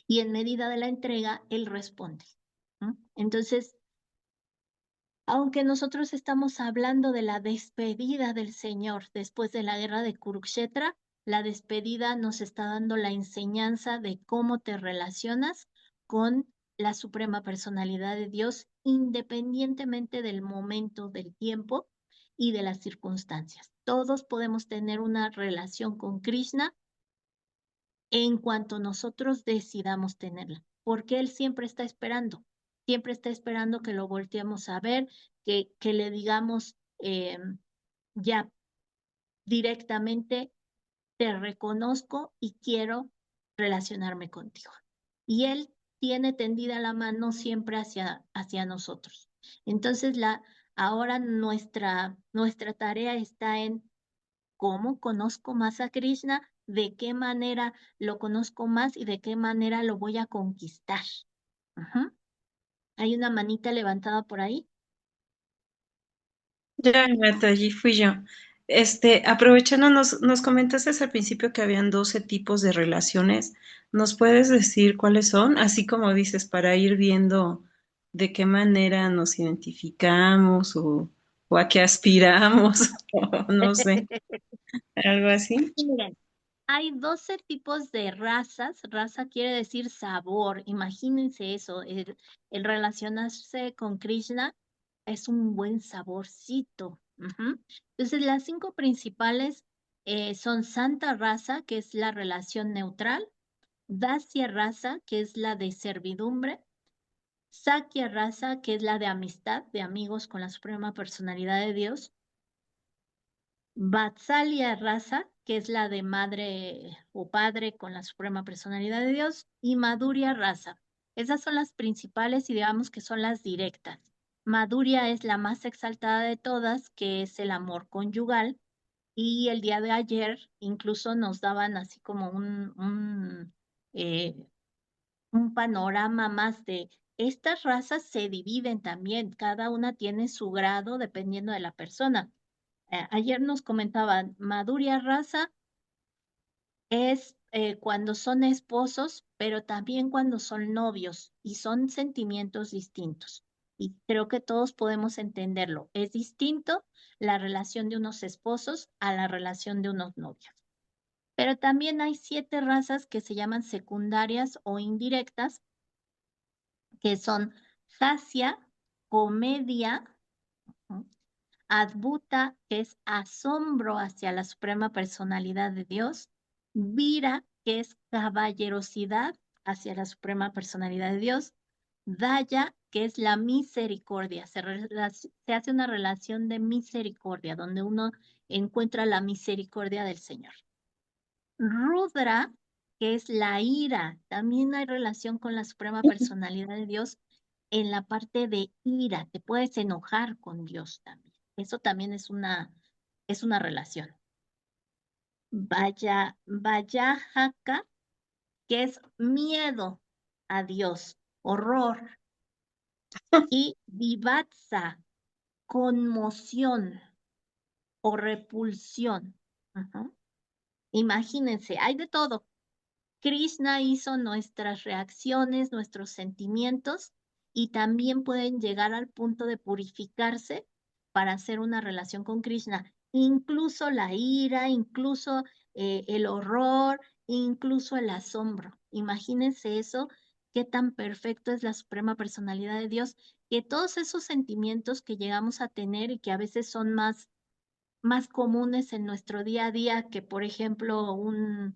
y en medida de la entrega, Él responde. ¿No? Entonces, aunque nosotros estamos hablando de la despedida del Señor después de la guerra de Kurukshetra, la despedida nos está dando la enseñanza de cómo te relacionas con la suprema personalidad de Dios independientemente del momento, del tiempo y de las circunstancias. Todos podemos tener una relación con Krishna en cuanto nosotros decidamos tenerla, porque Él siempre está esperando que lo volteemos a ver, que le digamos ya directamente, te reconozco y quiero relacionarme contigo. Y Él tiene tendida la mano siempre hacia nosotros. Entonces, ahora nuestra tarea está en cómo conozco más a Krishna, de qué manera lo conozco más y de qué manera lo voy a conquistar. Ujú. ¿Hay una manita levantada por ahí? Ya, Mataji, fui yo. Aprovechando, nos comentaste al principio que habían 12 tipos de relaciones. ¿Nos puedes decir cuáles son? Así como dices, para ir viendo de qué manera nos identificamos o a qué aspiramos, o no sé, algo así. Miren, hay 12 tipos de razas. Raza quiere decir sabor. Imagínense eso. El relacionarse con Krishna es un buen saborcito. Ujú. Entonces, las 5 principales son Santa Raza, que es la relación neutral. Dasya Raza, que es la de servidumbre. Sakya Raza, que es la de amistad, de amigos con la Suprema Personalidad de Dios. Vatsalya Raza, que es la de madre o padre con la Suprema Personalidad de Dios, y Madhurya Raza. Esas son las principales y digamos que son las directas. Madhurya es la más exaltada de todas, que es el amor conyugal, y el día de ayer incluso nos daban así como eh, un panorama más de estas razas se dividen también, cada una tiene su grado dependiendo de la persona. Ayer nos comentaban, Madhurya Raza es cuando son esposos, pero también cuando son novios y son sentimientos distintos. Y creo que todos podemos entenderlo. Es distinto la relación de unos esposos a la relación de unos novios. Pero también hay 7 razas que se llaman secundarias o indirectas, que son Hasya, comedia, ¿no? Advuta, que es asombro hacia la suprema personalidad de Dios. Vira, que es caballerosidad hacia la suprema personalidad de Dios. Daya, que es la misericordia. Se hace una relación de misericordia, donde uno encuentra la misericordia del Señor. Rudra, que es la ira. También hay relación con la suprema personalidad de Dios en la parte de ira. Te puedes enojar con Dios también. Eso también es una relación. Vayahaka, que es miedo a Dios, horror. Y vivatsa, conmoción o repulsión. Ajá. Imagínense, hay de todo. Krishna hizo nuestras reacciones, nuestros sentimientos y también pueden llegar al punto de purificarse para hacer una relación con Krishna. Incluso la ira, incluso el horror, incluso el asombro. Imagínense eso, qué tan perfecto es la Suprema Personalidad de Dios, que todos esos sentimientos que llegamos a tener y que a veces son más comunes en nuestro día a día que, por ejemplo, una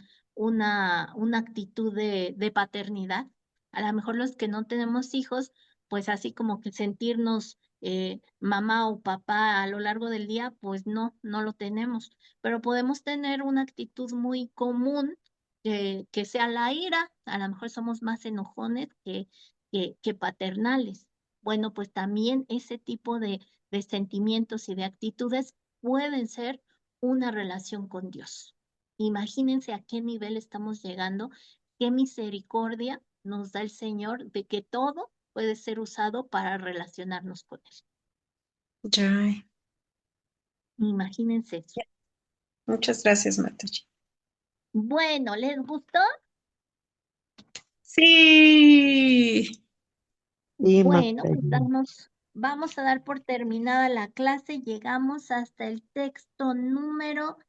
actitud de paternidad. A lo mejor los que no tenemos hijos, pues así como que sentirnos mamá o papá a lo largo del día, pues no lo tenemos. Pero podemos tener una actitud muy común que sea la ira. A lo mejor somos más enojones que paternales. Bueno, pues también ese tipo de sentimientos y de actitudes pueden ser una relación con Dios. Imagínense a qué nivel estamos llegando, qué misericordia nos da el Señor de que todo puede ser usado para relacionarnos con Él. Ya. Imagínense eso. Muchas gracias, Mataji. Bueno, ¿les gustó? Sí. Sí, Bueno, pues Mataji. vamos a dar por terminada la clase. Llegamos hasta el texto número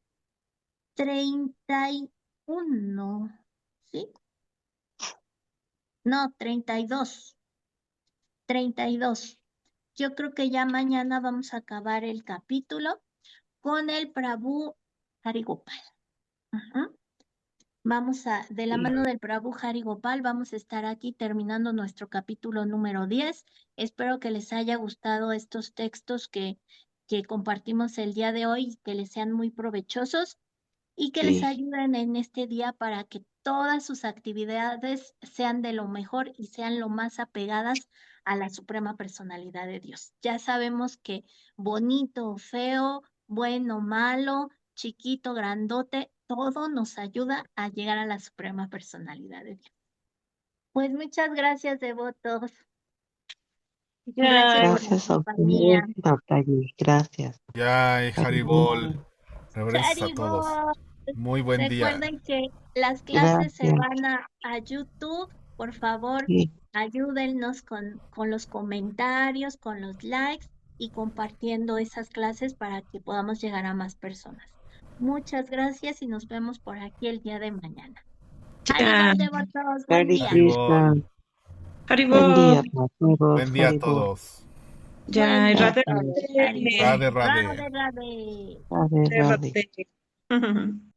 31. ¿Sí? No, 32. 32. Yo creo que ya mañana vamos a acabar el capítulo con el Prabhu Hari Gopal. Ujú. De la mano del Prabhu Hari Gopal, vamos a estar aquí terminando nuestro capítulo número 10. Espero que les haya gustado estos textos que compartimos el día de hoy, que les sean muy provechosos y que les Sí, ayuden en este día para que todas sus actividades sean de lo mejor y sean lo más apegadas a la suprema personalidad de Dios. Ya sabemos que bonito o feo, bueno, malo, chiquito, grandote, todo nos ayuda a llegar a la suprema personalidad de Dios. Pues muchas gracias, devotos. Gracias por la gracias a compañía. usted, Mataji. Gracias. Ya, y Haribol. Haribol. Reverencias a todos. Haribol. Muy buen día. Recuerden que las clases se Gracias. van a YouTube. Por favor, Sí, ayúdennos con los comentarios, con los likes y compartiendo esas clases para que podamos llegar a más personas. Muchas gracias y nos vemos por aquí el día de mañana. Haribol, devotos, buen Hare día. Krishna. Haribol. Buen día Haribol. para todos. Buen día a Haribol. todos. Ya, Buen y día a Radhe todos. Radhe. Haribol. Radhe, Radhe, radhe. radhe. Radhe, Radhe. Radhe.